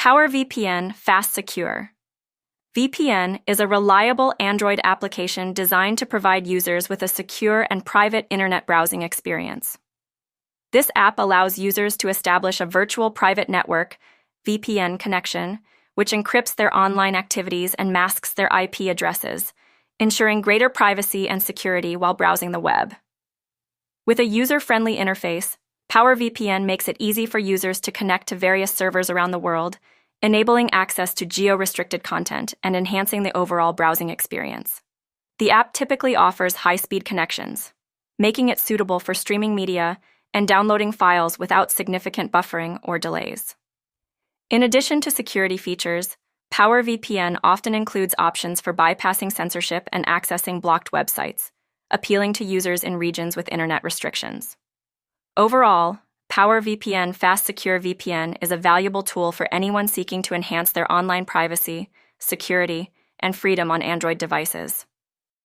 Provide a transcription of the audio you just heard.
Power VPN Fast Secure. VPN is a reliable Android application designed to provide users with a secure and private internet browsing experience. This app allows users to establish a virtual private network (VPN) connection, which encrypts their online activities and masks their IP addresses, ensuring greater privacy and security while browsing the web. With a user-friendly interface, Power VPN makes it easy for users to connect to various servers around the world, enabling access to geo-restricted content and enhancing the overall browsing experience. The app typically offers high-speed connections, making it suitable for streaming media and downloading files without significant buffering or delays. In addition to security features, Power VPN often includes options for bypassing censorship and accessing blocked websites, appealing to users in regions with internet restrictions. Overall, Power VPN Fast Secure VPN is a valuable tool for anyone seeking to enhance their online privacy, security, and freedom on Android devices.